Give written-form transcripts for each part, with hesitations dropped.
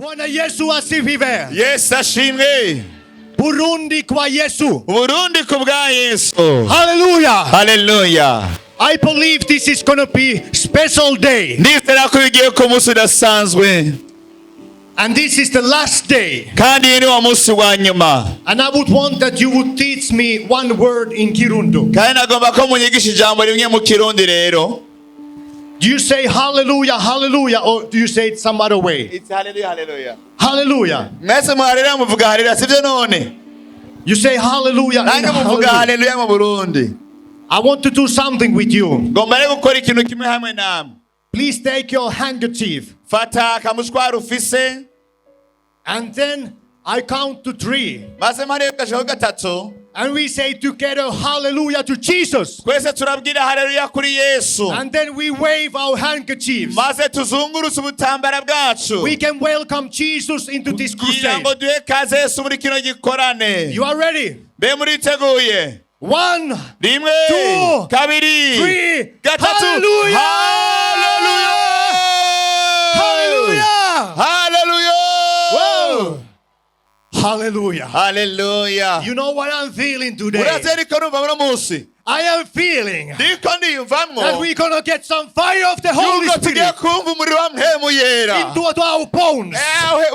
Bwana Yesu asifiwe. Yesu ashimwe. Burundi kwa Yesu. Burundi kubwa Yesu. Hallelujah. Hallelujah. I believe this is going to be special day. Ndizera ko bigiye ku munsi udasanzwe. And this is the last day. Kandi ni wa munsi wa nyuma. And I would want that you would teach me one word in Kirundo. Kandi nagomba ko munyigisha ijambo rimwe mu Kirundi rero. Do you say hallelujah, hallelujah, or do you say it some other way? It's hallelujah, hallelujah. Hallelujah. Mwese muharira muvuga hallelujah sivyo none? You say hallelujah. Nange muvuga hallelujah mu Burundi. I want to do something with you. Ngomba rero gukora ikintu kimwe hamwe namwe. Please take your handkerchief. Fata akamushwaro ufise. And then I count to 3. Maze mpare gashaho gatatu. And we say together hallelujah to Jesus. Twese turabwira hallelujah kuri Yesu. And then we wave our handkerchiefs. Maze tuzungurusa ubutambara bwacu. We can welcome Jesus into this crusade. Ngo duhe kaze Yesu muri kino gikorane. You are ready? Be muriteguye. 1, Rimwe, 2, kabiri, 3, gatatu. hallelujah! Hallelujah! Hallelujah! Hallelujah! Whoa! Hallelujah! Hallelujah! You know what I'm feeling today? Urazeri ko numva muno munsi. I am feeling Ndiko ndiyumvamwo. that we're going to get some fire of the Holy Yuko tugiye Spirit kumva umuriro wa mpemu yera. into our bones.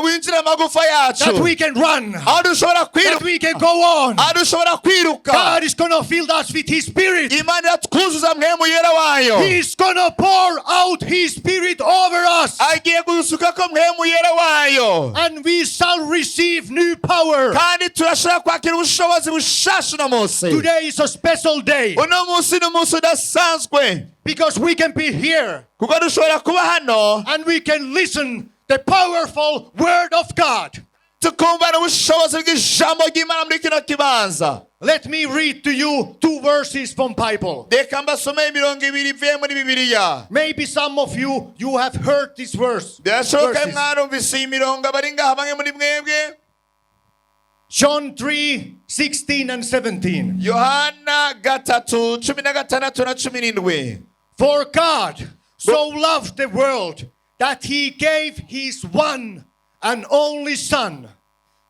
Winjira amagufa yacu. That we can run. Aho dushobora That kwiruka. we can go on. Aho dushobora kwiruka. God is going to fill us with His Spirit. Imana iratwuzuza mpemu yera wayo. He's going to pour out His Spirit over us. Agiye gusukako mpemu yera wayo. And we shall receive new power. Kandi turashobora kwakira ubushobozi bushasha uno munsi. Today is a special day. Uno munsi ni umunsi udasanzwe. Because we can be here. Kuko dushobora kuba hano. And we can listen the powerful word of God. Tukumva n'ubushobozi bw'ijambo ry'Imana muri kino kibanza. Let me read to you 2 verses from Bible. Reka mbasomeye imirongo ibiri ivuye muri Bibiliya. Maybe some of you have heard this verse. Birashoboka mwarumvise iyi mirongo abari ngaha bamwe muri mwebwe. John 3:16 and 17. Yohana gatatu cumi na gatandatu na cumi n'indwi. For God so loved the world that He gave His one and only Son.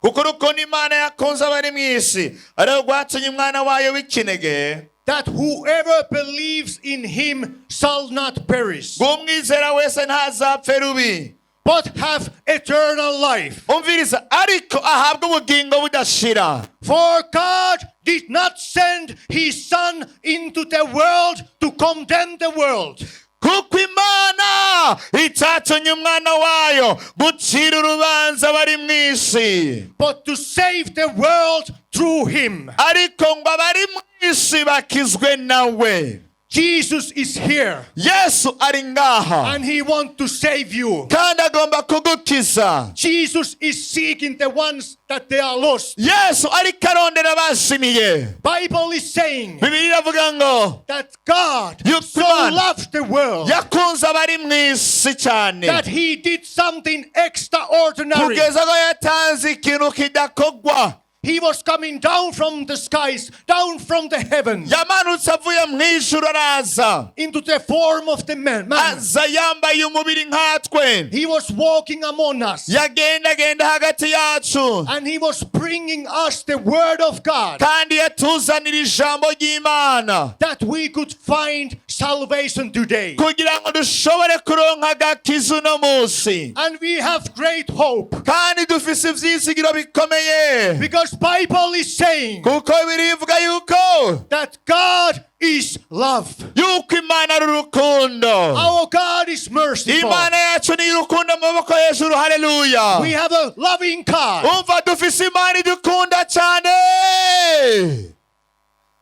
Kuko urukundo Imana yakunze abari mw'isi ariho rwatumye umwana wayo w'ikinege. That whoever believes in Him shall not perish, Umwizera wese ntazapfe rubi. but have eternal life. Umviriza ariko ahabwe ubugingo budashira. For God did not send His Son into the world to condemn the world, Kuko Imana itatumye umwana wayo gucira urubanza abari mw'isi. but to save the world through Him. Ariko ngo abari mw'isi bakizwe nawe. Jesus is here. Yesu ari ngaha. And He wants to save you. Kandi agomba kugukiza. Jesus is seeking the ones that they are lost. Yesu ariko arondera abazimiye. Bible is saying Bibiliya iravuga ngo that God so loved the world yakunze abari mw'isi cyane. that He did something extraordinary. Kugeza ko yatanze ikintu kidakogwa. He was coming down from the skies, down from the heavens, Yamanutse avuye mw'ijuru araza. into the form of the man. Aza yambaye umubiri nkatwe. He was walking among us. Yagendagenda hagati yacu. And He was bringing us the word of God, Kandi yatuzanira ijambo ry'Imana. that we could find salvation today. Kugira ngo dushobore kuronka agakiza uno munsi. And we have great hope. Kandi dufise ivyizigiro bikomeye. Because Bible is saying Kuko birivuga yuko that God is love. yuko Imana ari urukundo. Our God is merciful. Imana yacu ni urukundo mu maboko hejuru. Haleluya. We have a loving God. Umva dufise Imana idukunda cyane.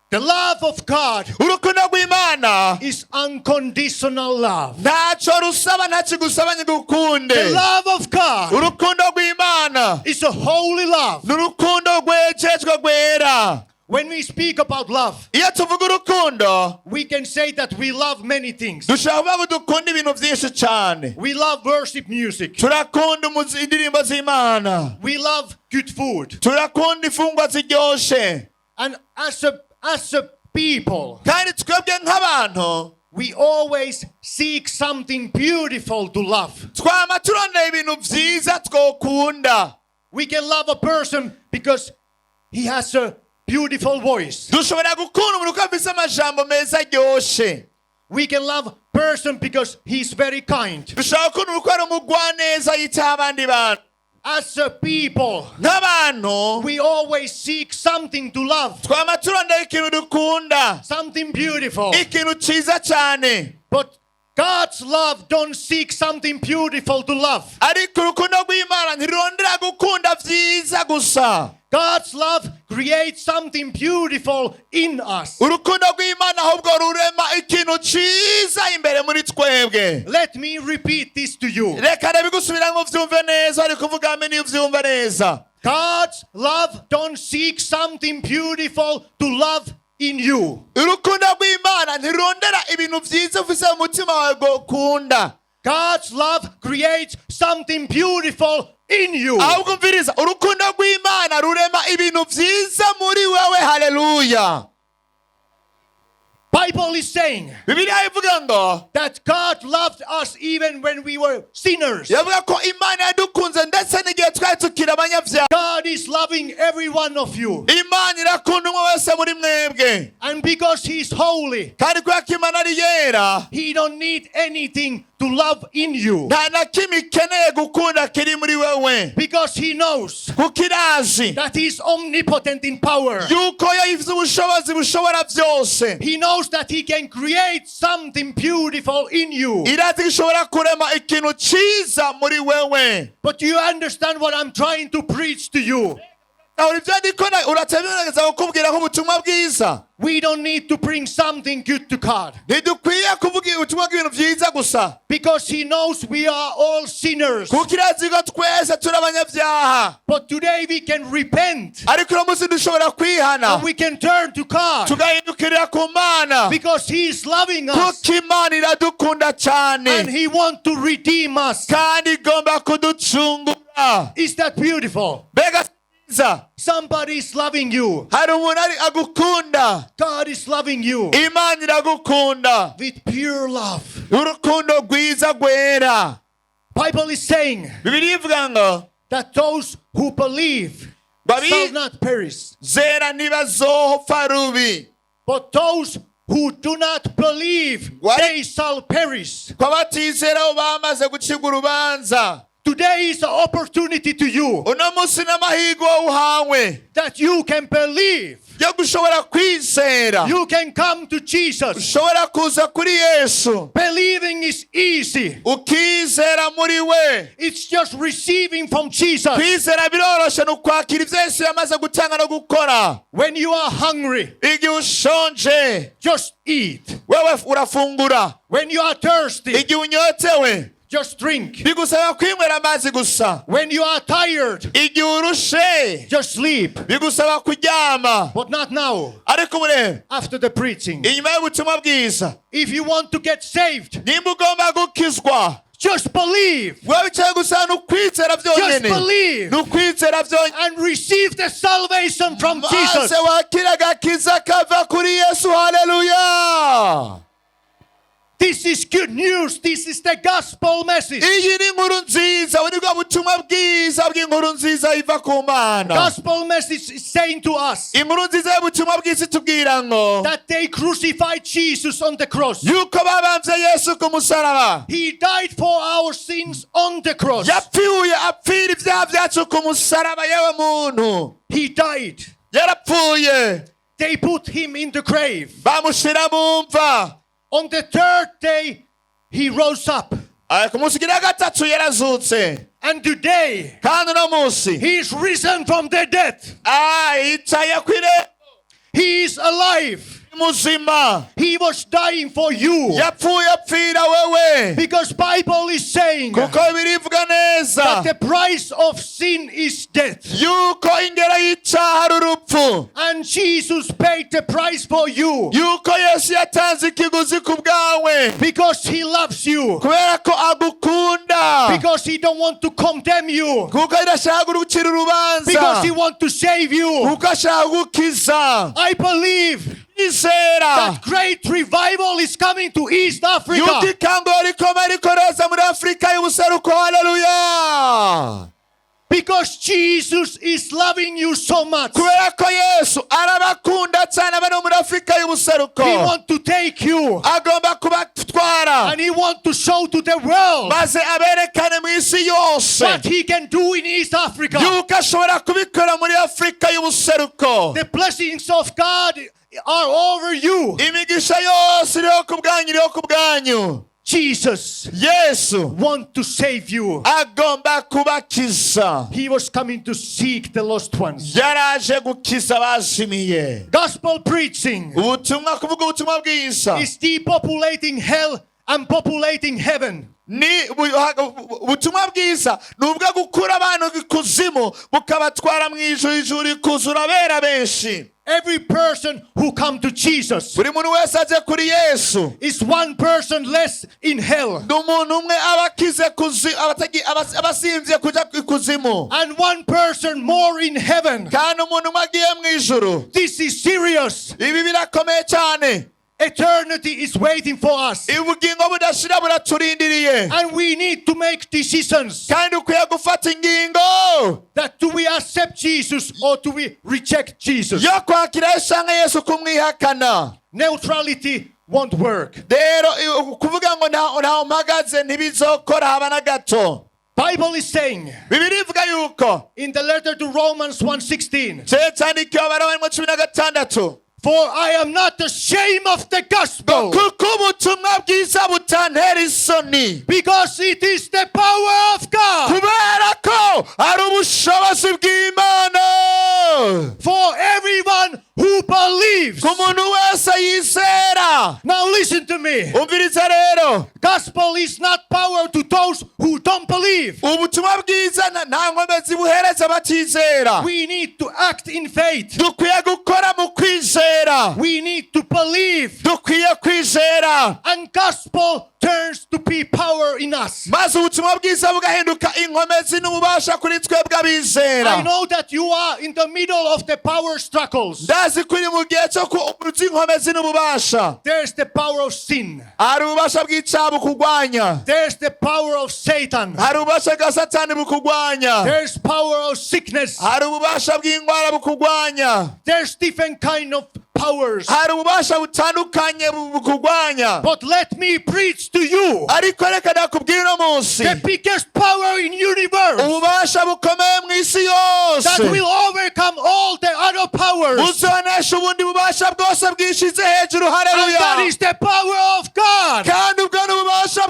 The love of God Urukundo rw'Imana is unconditional love. ntacyo rusaba ntakigusaba The ngigukunde. love of God Urukundo rw'Imana is a holy love. ni urukundo rwejejwe rwera. When we speak about love, Iyo tuvuga urukundo we can say that we love many things. dushobora kuvuga ngo dukunda ibintu byinshi cyane. We love worship music. Turakunda indirimbo z'Imana. We love good food. Turakunda ifungwa ziryoshe. And as a people, Kandi twebwe nk'abantu we always seek something beautiful to love. twama turondera ibintu vyiza twokunda. We can love a person because he has a beautiful voice. dushobora gukunda umuntu uko afise amajambo meza aryoshe. We can love a person because he's very kind. dushobora gukunda umuntu uko ari umugwaneza yitaho abandi bantu. As a people, nk'abantu we always seek something to love, twama turondera ikintu dukunda, something beautiful. ikintu ciza cane. But God's love don't seek something beautiful to love. ariko urukundo rw'Imana ntirurondera gukunda vyiza gusa. God's love creates something beautiful in us. urukundo rw'Imana ahubwo rurema ikintu ciza imbere muri twebwe. Let me repeat this to you. reka ndabigusubira ngo uvyumve neza, ariko uvuga amen iyo uvyumva neza. God's love don't seek something beautiful to love in you. urukundo rw'Imana ntirurondera ibintu vyiza ufise mu mutima wawe gukunda. God's love creates something beautiful in you. ahubwo umviriza, urukundo rw'Imana rurema ibintu vyiza muri wewe. haleluya. Bible is saying bibiliya ivuga ngo that God loved us even when we were sinners. yavuga ko Imana yadukunze ndetse n'igihe twari tukiri abanyabyaha. God is loving every one of you. Imana irakunda umwe wese muri mwebwe, And because He's holy, kandi kubera ko Imana ari yera, He don't need anything to love in you. nta na kimwe ikeneye gukunda kiri muri wewe, Because He knows kuko irazi that He's omnipotent in power. yuko yayivuze ubushobozi bushobora byose. He knows that He can create something beautiful in you. irazi ko ishobora kurema ikintu ciza muri wewe. But do you understand what I'm trying to preach to you? aho ibyo ndiko uratemereza kukubwira nk'ubutumwa bwiza. We don't need to bring something good to God. ntidukwiye kuvuga ubutumwa bw'ibintu vyiza gusa, Because He knows we are all sinners. kuko irazi ko twese turi abanyabyaha. But today we can repent. ariko uno munsi dushobora kwihana, And we can turn to God. tugahindukirira ku Mana, Because He is loving us. kuko Imana iradukunda And cyane He wants to redeem us. kandi igomba kuducungura. Is that beautiful? mbega nziza, Somebody is loving you. hari umuntu ari agukunda. God is loving you Imana iragukunda with pure love. urukundo rwiza rwera. Bible is saying bibiliya ivuga ngo that those who believe shall not perish, zera ntibazohopfa rubi, but those who do not believe, What? they shall perish. ko abatizera bo bamaze gucibwa urubanza. Today is the opportunity to you uno munsi n'amahirwe uhawe that you can believe. yo gushobora kwizera, You can come to Jesus. ushobora kuza kuri Yesu Believing is easy. ukizera muri we. It's just receiving from Jesus. kwizera biroroshe, ni ukwakira ibyo Yesu yamaze gutanga no gukora. When you are hungry, igihe ushonje just eat. wewe urafungura, When you are thirsty, igihe unyotewe just drink. bigusaba kwinywera amazi gusa, When you are tired, igihe urushe just sleep. bigusaba kuryama. But not now, ariko murebe, after the preaching. inyuma y'ubutumwa bwiza, If you want to get saved, nimba ugomba gukizwa, just believe. wewe icyaye gusa ni ukwizera Just byonyine, believe. ni ukwizera byonyine, And receive the salvation from Jesus. maze wakira agakiza kava kuri Yesu. haleluya. This is good news. This is the gospel message. iyi ni inkuru nziza, ubu ni bwa butumwa bwiza bw'inkuru nziza iva ku Mana. Gospel message is saying to us inkuru nziza y'ubutumwa bw'isi tubwira ngo that they crucified Jesus on the cross. yuko babambye Yesu ku musaraba, He died for our sins on the cross. yapfuye apfira ibyaha byacu ku musaraba. yewe muntu, He died. yarapfuye, They put him in the grave. bamushyira mu mva. On the third day, he rose up. ku munsi ugira gatatu yarazutse, And today, kandi uno munsi he is risen from the dead. yicaye ku irembo, He is alive. muzima. He was dying for you. yapfuye apfira wewe, Because Bible is saying kuko birivuga neza that the price of sin is death. yuko ingero y'icyaha ari urupfu, And Jesus paid the price for you. yuko Yesu yatanze ikiguzi ku bwawe, Because he loves you. kubera ko agukunda, Because he don't want to condemn you. kuko adashaka gucira urubanza, Because he wants to save you. kuko ashaka gukiza. I believe izera that great revival is coming to East Africa. yuko ikanguro rikomeye rikoraza muri Afurika y'ubuseruko. Haleluya. Because Jesus is loving you so much. Kubera ko Yesu arabakunda cyane abari muri Afurika y'ubuseruko. He wants to take you. Agomba kubatwara. And he wants to show to the world Maze aberekane mu isi yose what he can do in East Africa. yuko ashobora kubikora muri Afurika y'ubuseruko. The blessings of God are over you. Imigisha yose iriho ku bwanyu, iriho ku bwanyu. Jesus Yesu wants to save you. agomba kubakiza. He was coming to seek the lost ones. Yaraje gukiza abazimiye. Gospel preaching Ubutumwa, kuvuga ubutumwa bwiza is depopulating hell and populating heaven. ni ubutumwa bwiza ni ubwo gukura abantu ikuzimu bukabatwara mu ijuru, ijuru rikuzura abera benshi. Every person who come to Jesus Buri muntu wese aje kuri Yesu is one person less in hell ni umuntu umwe abakize abasinzye kujya ikuzimu, and one person more in heaven. kandi umuntu umwe agiye mu ijuru. This is serious. Ibi birakomeye cyane. Eternity is waiting for us. Ubugingo budashira buraturindiriye, And we need to make decisions. kandi ukwiye gufata ingingo That do we accept Jesus or do we reject Jesus? yo kwakira isanga Yesu kumwihakana. Neutrality won't work. Rero kuvuga ngo ntaho mpagaze ntibizokora haba na gato. Bible is saying Bibiri ivuga yuko in the letter to Romans 1:16, cyandikiwe Abaroma 16, for I am not ashamed of the gospel, kuko ubutumwa bwiza butantera isoni, because it is the power of God kubera ko ari ubushobozi bw'Imana for everyone who believes. ku muntu wese yizera. Now listen to me. Umviriza rero, Gospel is not power to those who don't believe. ubutumwa bwiza nta nkomezi buhereza batizera. We need to act in faith. Dukwiye gukora mu kwizera, We need to believe. dukwiye kwizera, And gospel turns to be power in us. maze ubutumwa bwiza bugahinduka inkomezi n'ububasha kuri twebwe abizera. I know that you are in the middle of the power struggles. Ndazi ko uri mu gihe cyo kuruta inkomezi n'ububasha. There's the power of sin. Hari ububasha bw'icyaha bukugwanya, There's the power of Satan. hari ububasha bwa Satani bukugwanya, There's power of sickness. hari ububasha bw'indwara bukugwanya, There's different kind of powers. hari ububasha butandukanye bukugwanya. But let me preach to you Ariko reka nakubwira uno munsi the biggest power in universe ububasha bukomeye mu isi that yose will overcome all the other powers. buzonesha ubundi bubasha bwose bwishize hejuru. And that Haleluya. is the power of God. Kandi ubwo ni ububasha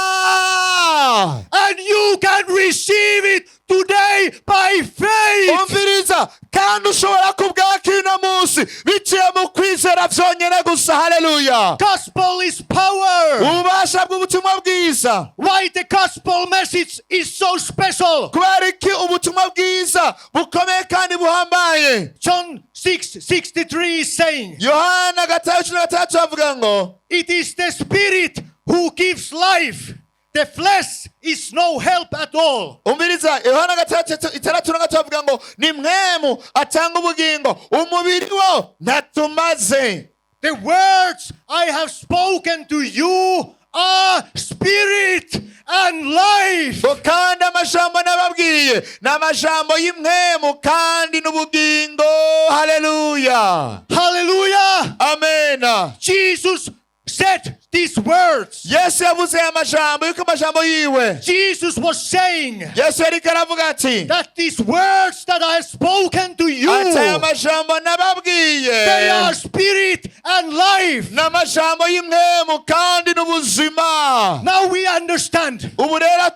bw'Imana, And you can receive it today by faith. umviriza, kandi ushobora kubwakira uno munsi biciye mu kwizera byonyine gusa. Haleluya. Gospel is power. Ububasha bw'ubutumwa bwiza. Why the gospel message is so special? Kubera iki ubutumwa bwiza bukomeye kandi buhambaye? John 6:63 is saying, Yohana 5:13 avuga ngo, it is the Spirit who gives life. The flesh is no help at all. umviriza, Yohana 6:13 avuga ngo ni mwemu atanga ubugingo, umubiri wo ntatumaze. The words I have spoken to you are spirit and life. Kandi amajambo nababwiye ni amajambo y'imwemu kandi n'ubugingo. Haleluya. Hallelujah. Amen. Jesus said these words. Yesu yavuze aya majambo yuko amajambo yiwe. Jesus was saying Yesu yariko aravuga ati, that these words that I have spoken to you, ati aya majambo nababwiye they are spirit and life. ni amajambo y'imwemu kandi n'ubuzima. Now we understand Ubu rero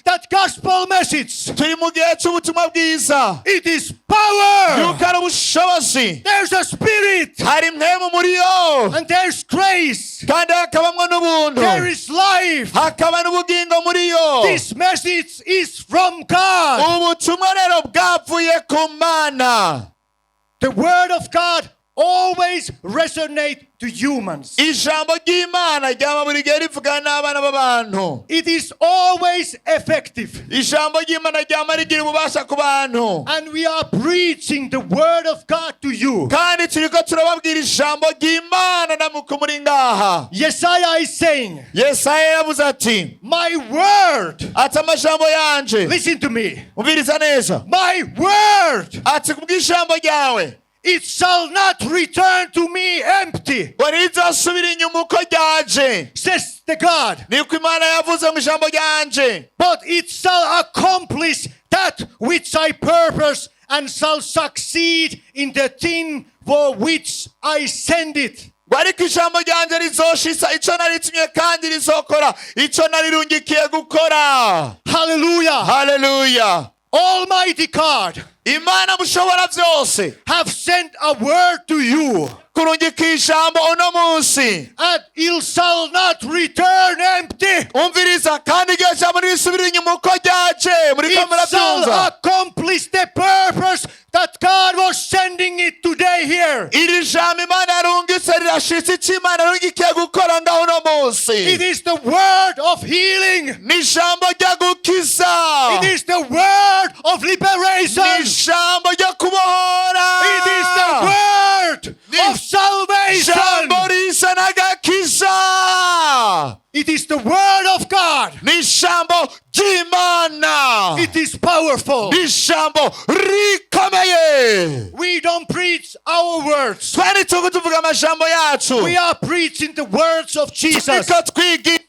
that gospel message, turi mu gihe cy'ubutumwa bwiza, it is power. yuko ari ubushobozi. There's a spirit Hari imwemu muri yo, and there's grace. kandi hakabamwo n'ubuntu, There is life. hakaba n'ubugingo muri yo. This message is from God. Ubutumwa rero bwavuye ku Mana. The word of God always resonate to humans. ijambo ry'imana ryama buri gihe rivugana n'abana b'abantu. It is always effective. ijambo ry'imana ryama rigira ububasha ku bantu. And we are preaching the word of God to you. kandi turiko turababwira ijambo ry'imana namuko muri ngaha. Yesaya is saying, yesaya yavuze ati my word, ati amajambo yanje listen to me, umviriza neza, my word, ati kubw'ijambo ryawe it shall not return to me empty, ngo rizasubira inyuma uko ryaje, says the God, niko imana yavuze mu ijambo ryanje, but it shall accomplish that which I purpose and shall succeed in the thing for which I send it. ngo ariko ijambo ryanje rizoshitsa ico naritumye kandi rizokora ico narirungikiye gukora. Hallelujah. Haleluya. Almighty God imana mushobora vyose have sent a word to you, kurungika ijambo uno munsi, and it shall not return empty. umviriza, kandi iryo jambo risubira inyuma uko ryaje. muriko It muravyumva, shall accomplish the purpose that God was sending it today here. iri jambo imana yarungitse rirashitse ico imana yarungikiye gukora ngaho uno munsi. It is the word of healing. ni ijambo ryo gukiza, It is the word of ni liberation. ijambo ryo kubohora, It is the word of salvation. ijambo risa n'agakiza, It is the word of God. ni ijambo ry'imana, It is powerful. ni ijambo rikomeye. We don't preach our words. twari tuko tuvuga amajambo yacu, We are preaching the words of Jesus. turiko twigisha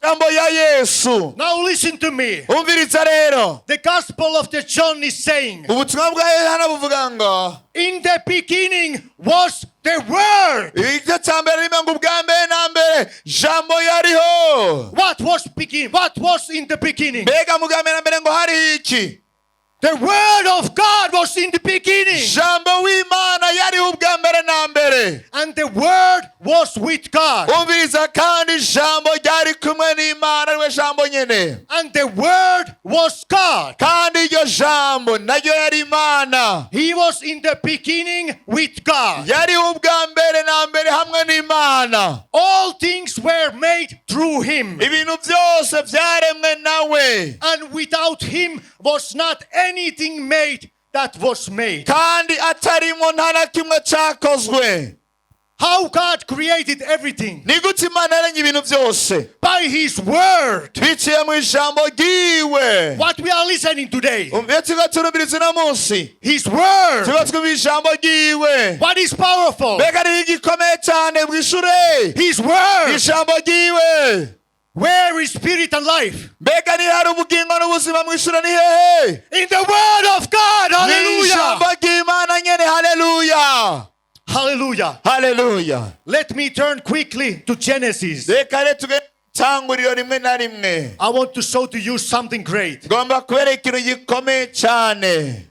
amajambo ya Yesu. Now listen to me. umviriza rero, The gospel of the John is saying, ubutumwa bwa Yohana buvuga ngo in the beginning was the word. igice ca mbere rime ngo ubwa mbere na mbere jambo yariho. What was in the beginning? mbega mu bwa mbere na mbere ngo hariho iki? The word of God was in the beginning. jambo w'imana yariho ubwa mbere na mbere, And the word was with God. umviriza, kandi jambo ryari kumwe n'imana ariwe jambo nyene, And the word was God. kandi iryo jambo naryo yari imana. He was in the beginning with God. yariho ubwa mbere na mbere hamwe n'imana. All things were made through him. ibintu byose byaremwe nawe, And without him was not anything made that was made. kandi atarimo nta na kimwe cyakozwe. How God created everything? ni gute imana yaremye ibintu byose? By his word. biciye mu ijambo ryiwe. What we are listening today. iyo turiko turumviriza uno munsi, His word. turiko twumva ijambo ryiwe. What is powerful? mbega ari igikomeye cyane mwishure His word. ijambo ryiwe. Where is spirit and life? mbega ni hari ubugingo n'ubuzima mwishure ni hehe? In the word of God. ni ijambo Hallelujah. ry'imana nyene. haleluya, Hallelujah. haleluya. Let me turn quickly to Genesis. reka rero tuge tanguriro rimwe na rimwe. I want to show to you something great. ngomba kubera ikintu gikomeye cyane.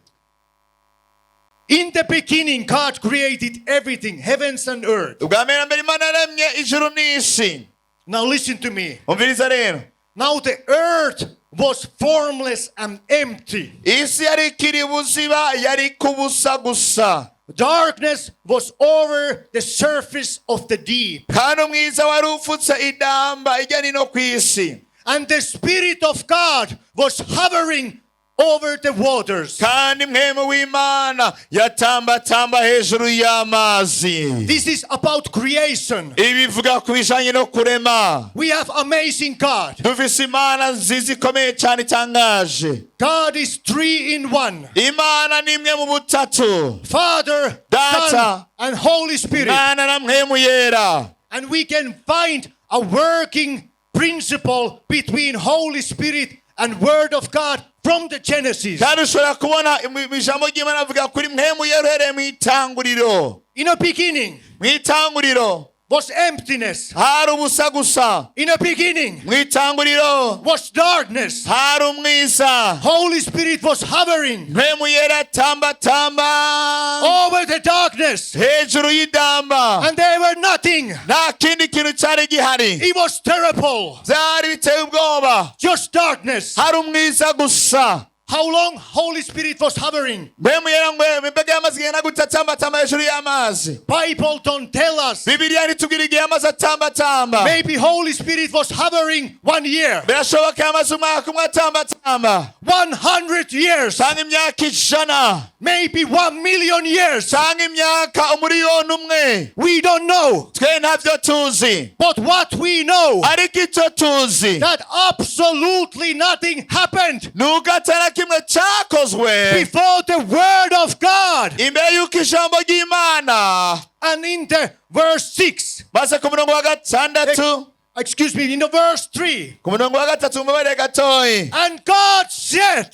In the beginning, God created everything, heavens and earth. ubwa mbere na mbere imana yaremye ijuru n'isi. Now listen to me. umviriza rero, Now the earth was formless and empty. isi yari ikiri buziba, yari kubusa gusa, Darkness was over the surface of the deep. kandi umwiza wari ufutse idamba ijya nino ku isi, And the Spirit of God was hovering over the waters. kandi mwemu w'imana yatambatamba hejuru y'amazi. This is about creation. ibi bivuga ku bijanye no kurema. We have amazing God. dufise imana nziza ikomeye cyane itangaje. God is 3 in 1. imana ni imwe mu butatu, Father, Data, Son, and Holy Spirit. mwana na mwemu yera. And we can find a working principle between Holy Spirit and Word of God from the Genesis. kandi ushobora kubona ijambo ry'imana avuga kuri mwemu yera uhereye mu itanguriro. In the beginning mu itanguriro was emptiness. hari ubusa gusa. In the beginning mu itanguriro was darkness. hari umwiza. Holy Spirit was hovering mwemu yera tambatamba over the darkness. hejuru y'idamba, And they were nothing. nta kindi kintu cyari gihari. It was terrible. byari biteye ubwoba, Just darkness. hari umwiza gusa. how long Holy Spirit was hovering. mpemu yera ngo Mbega yamaze igihe gute atambatamba hejuru y'amazi? Bible don't tell us. Bibiliya ntitubwira igihe yamaze atambatamba. Maybe Holy Spirit was hovering 1 year, Birashoboka yamaze umwaka umwe atambatamba, 100 years, cyangwa imyaka ijana, maybe 1 million years. cyangwa imyaka umuriyoni umwe. We don't know. Twe ntabyo tuzi, But what we know, ariko icyo tuzi that absolutely nothing happened nuko atari kimwe cyakozwe before the word of God. imbere y'uko ijambo ry'Imana. And in the verse 6, Maze ku murongo wa gatandatu, excuse me, in the verse 3, ku murongo wa gatatu mubare gatoyi, and God said,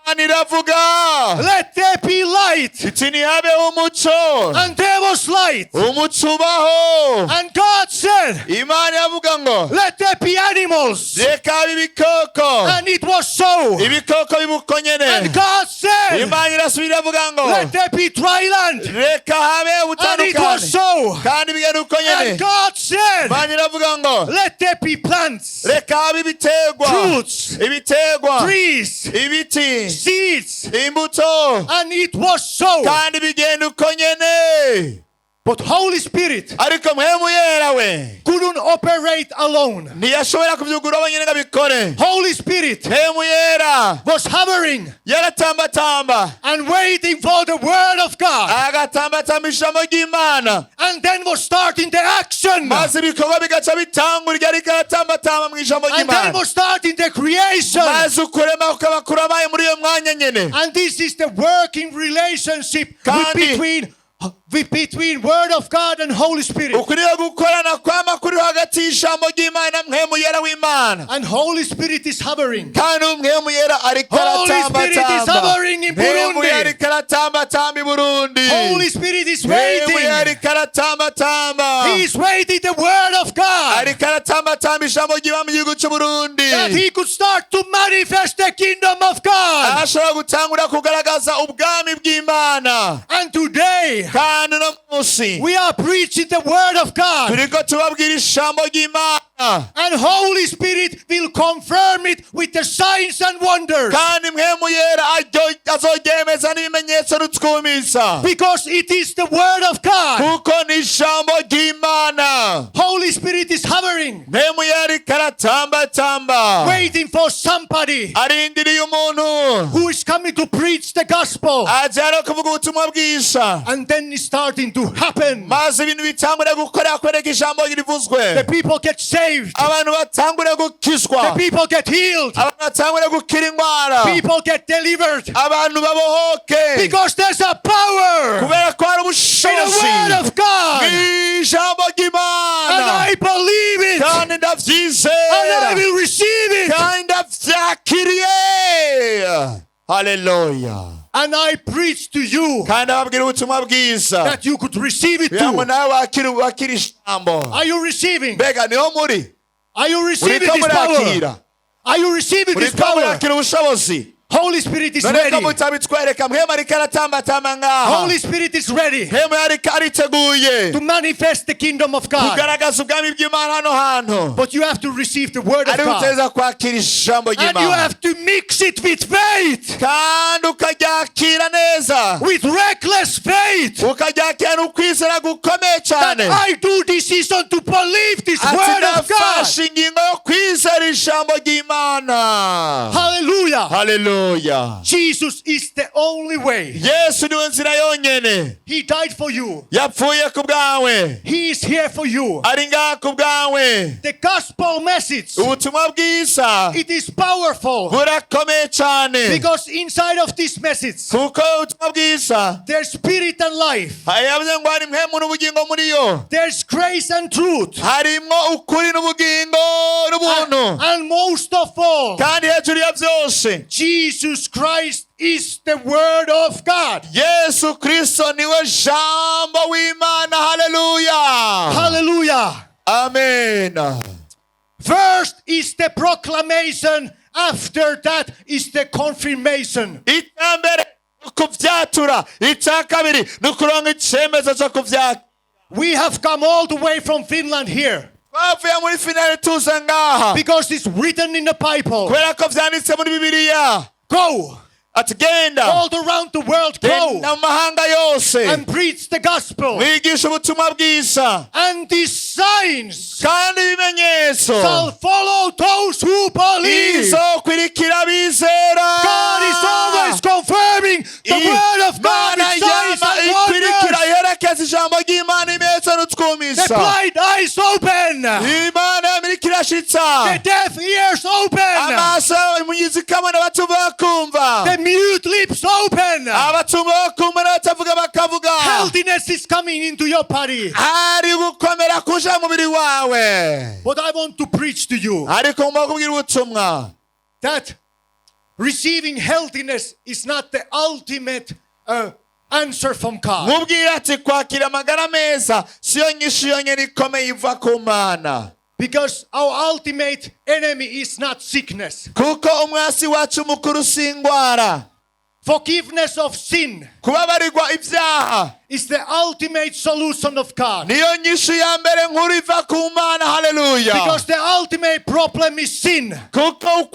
Imana iravuga let there be light. iti ntihabeho umuco, And there was light. umuco ubaho. And God said, Imana iravuga ngo let there be animals. reka habe ibikoko, And it was so. ibikoko bibuko nyene. And God said, Imana irasubira iravuga ngo let there be dry land. reka habe And it was ubutandukane, so. kandi bigenda uko nyene. And God said, Imana iravuga ngo let there be plants, reka habe ibitegwa, fruits, ibitegwa, trees, ibiti, seeds. imbuto, And it was so. kandi bigenda uko nyene. But Holy Spirit Ariko mpemu yera we couldn't operate alone. ntiyashobora kubyugura wenyine ngo abikore. Holy Spirit Mpemu yera was hovering yaratambatamba, and waiting for the word of God, agatambatamba ijambo ry'Imana, and then was starting the action, maze ibikorwa bigaca bitangura iryo ariko aratambatamba mu ijambo and then ry'Imana, was starting the creation. maze ukurema kukaba kurabaye muri iyo mwanya nyene. And this is the working relationship Kandi- between word of God and Holy Spirit. Ukwiriye gukorana kwama kuri hagati y'ijambo ry'Imana na mpemu yera w'Imana, And Holy Spirit is hovering. kandi mpemu yera ariko Holy Spirit is aratambatamba. hovering in Mpemu yera Burundi. ariko aratambatamba i Burundi. Holy Spirit is Mpemu yera waiting. ariko aratambatamba. He is waiting the word of God, Ariko aratambatamba ijambo ry'Imana mu gihugu cy'u Burundi. that he could start to manifest the kingdom of God. Ashobora gutangura kugaragaza ubwami bw'Imana. And today Kandi uno munsi we are preaching the word of God, turiko tubabwira ijambo ry'Imana, and Holy Spirit will confirm it with the signs and wonders, kandi mpemu yera azoryemeza n'ibimenyetso rutwumisa, because it is the word of God. kuko ni ijambo ry'Imana. Holy Spirit is hovering, Mpemu yera ariko aratambatamba, waiting for somebody arindiriye umuntu who is coming to preach the gospel, ajana kuvuga ubutumwa bwiza, and then it's starting to happen. maze ibintu bitangure gukora kwereka ijambo rivuzwe, The people get saved, abantu batangure gukizwa, the people get healed, abantu batangure gukira indwara, people get delivered, abantu babohoke, because there's a power kubera ko hari in the ubushobozi word of God, mw'ijambo and ry'Imana, I believe it, kandi and I ndavyizera, will receive it, kandi ndavyakiriye. Haleluya. and I preach to you Kandi ababwira ubutumwa bwiza that you could receive it kugira ngo too. nawe wakire ijambo. Are you receiving? Mbega niho muri Are you receiving muriko this power? murakira, Are you receiving this muriko power? murakira ubushobozi. Holy Spirit is None ko ready. mutabitwereka, mpemu ariko aratambatamba ngaha, Holy Spirit is ready mpemu ariko ariteguye to manifest the kingdom of God. kugaragaza ubwami bw'Imana hano hantu, But you have to receive the word of ari God. uteza kwakira ijambo And you ry'Imana, have to mix it with faith, kandi ukaryakira neza, with reckless faith. ukaryakira n'ukwizera gukomeye That cyane, I do decision to believe this ati word of God. nafashe ingingo yo kwizera ijambo ry'Imana. Hallelujah. Haleluya. Jesus is the only way. Yesu niwe nzira yonyene, He died for you. yapfuye ku bwawe, He is here for you. ari ngaha ku bwawe. The gospel message, Ubutumwa bwiza it is powerful, burakomeye cyane, because inside of this message kuko ubutumwa bwiza there's spirit and life, yavuze ngo hari mpemu n'ubugingo muri yo, there's grace and truth, harimo ukuri n'ubugingo n'ubuntu, and most of all, kandi hejuru ya byose Jesus Christ is the word of God. Yesu Kristo niwe jambo w'Imana. Haleluya. Hallelujah. Amen. First is the proclamation, after that is the confirmation. Icyambere kuvyatura, icya kabiri ni ukuronka icyemezo cyo kuvyatura. We have come all the way from Finland here Twavuye muri finali tuza ngaha because it's written in the Bible. kubera ko vyanditse muri Bibiliya. Go ati genda all around the world, genda go mu mahanga yose and preach the gospel. mwigisha ubutumwa bwiza And these signs kandi ibimenyetso shall follow those who believe. bizokurikira abizera. God is always confirming the word of God Imana with signs yama and ikurikira wonders. yerekeza ijambo ry'Imana ibimenyetso The n'utwumisa. blind eyes open, Imana yamirika irashitsa the deaf ears open, amaso y'umuyizi kabona batumva bakumva, the mute lips open. abatumva bakumva n'abatavuga bakavuga. Healthiness is coming into your body. hari gukomera kuja mu mubiri wawe. But I want to preach to you ariko ngomba kubwira ubutumwa that receiving healthiness is not the ultimate answer from God. mubwira ati kwakira amagara meza siyo nyinshi yonyine ikomeye iva ku Mana, Because our ultimate enemy is not sickness. kuko umwasi wacu mukuru si indwara. Forgiveness of sin kubabarirwa ibyaha is the ultimate solution of God. niyo nyinshi ya mbere nkuru iva ku Mana. Haleluya. Because the ultimate problem is sin. kuko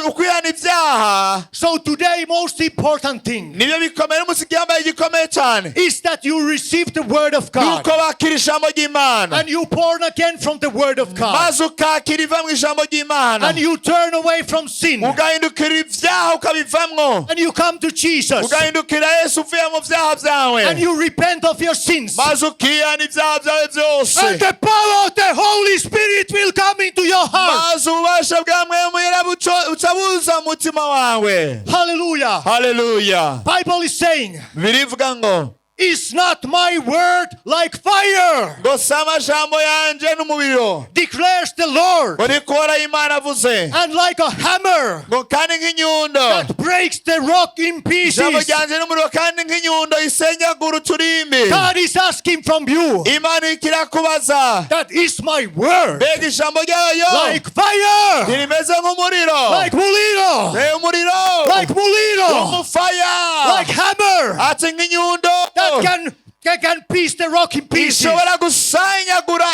ukwihana ibyaha So today, most important thing nibyo bikomeye n'umusiki yambaye igikomeye cyane, is that you receive the word of God nuko bakira ijambo ry'Imana and you born again from the word of God maze ukakira iva mu ijambo ry'Imana and you turn away from sin ugahindukira ibyaha ukabivamwo, and you come to Jesus ugahindukira Yesu uvuye mu byaha byawe and you repent of your sins. maze ukihana ibyaha byawe byose, And the power of the Holy Spirit will come into your heart. maze ububasha bwa Mwemu Yera buca buza mu mutima wawe. Hallelujah. Haleluya. Bible is saying, birivuga ngo is not my word like fire, ngo si amajambo yanje n'umuriro, declares the Lord, ngo nikora Imana avuze, and like a hammer ngo kandi nk'inyundo, that breaks the rock in ijambo pieces. ryanje n'umuriro kandi nk'inyundo isenyagura uturimbi. God is asking from you, Imana ikirakubaza, that is my word mbega ijambo ryayo like fire, ntirimeze nk'umuriro, like mulino, umuriro like mulino, umufaya, like hammer ati nk'inyundo that can piece the rock in pieces. ishobora gusenyagura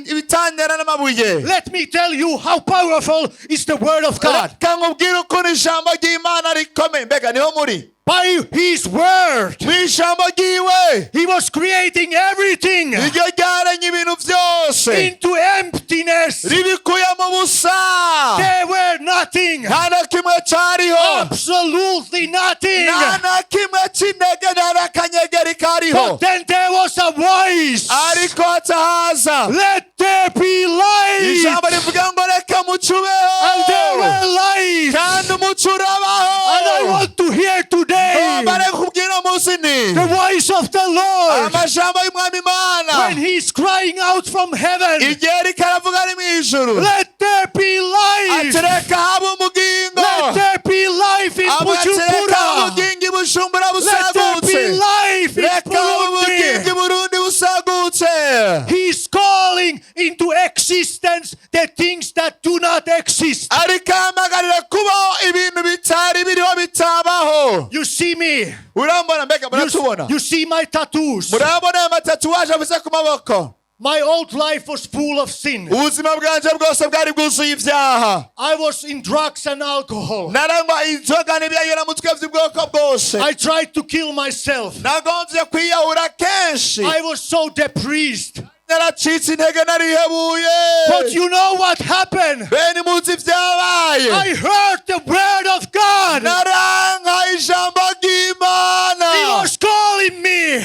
ibitandera n'amabuye. Let me tell you how powerful is the word of God. reka nkubwire ukuntu ijambo ry'Imana rikomeye. Mbega niho muri By his word, mu ijambo ryiwe he was creating everything iryo ryaremye ibintu byose into emptiness. ribikuye mu busa, There were nothing, nta na kimwe cyariho, absolutely nothing. nta na kimwe cy'intege nta n'akanyegeri kariho. But then there was a voice. ariko hatahaza Let there be light. ijambo rivuga ngo reka umucyo ubeho, And there were lights. kandi umucyo urabaho. And I want to hear today bare kubwira munsi ni the voice of the Lord amajambo y'Umwami Imana when he's crying out from heaven. igihe rikaravuga ari mu ijuru, Let there be light. ati reka habe umugingo, Let there be life in ati reka habe Bujumbura. ubugingo i Bujumbura Let there be busagutse, life in reka habe ubugingo i Burundi. Burundi busagutse. He's calling into existence the things that do not exist. ariko ahamagarira kubaho ibintu bitari biriho bitabaho. You see me. urambona? Mbega muratubona? You see my tattoos. murabona ayo matatuwaje afise ku maboko? My old life was full of sin. ubuzima bwanje bwose bwari bwuzuye ibyaha, I was in drugs and alcohol. narangwa inzoga n'ibyayuramutwe by'ubwoko bwose, I tried to kill myself. nagomvye kwiyahura kenshi, I was so depressed. naracitse intege narihebuye. But you know what happened? bene muzi ibyabaye, I heard the word of God. naranka ijambo ry'Imana, He was calling me.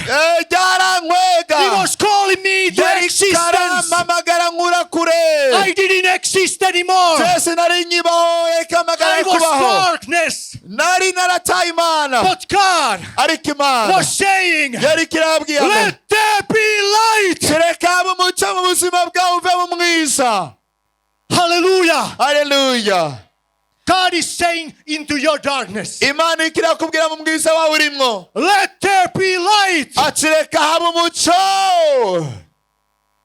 ryarankwega, He was calling me to existence. ryarampamagara nkura kure, I didn't exist anymore. twese nari nyibaho, ikamagara I was kubaho, darkness. nari narataye Imana. But God ariko Imana was saying, yari kirababwiye ngo let there be light. reka habe umucyo mu buzima bwawe uve mu mwiza. Hallelujah. Haleluya. God is saying into your darkness, Imana ikirakubwira mu mwiza wawe urimo, let there be light. ati reka habe umucyo.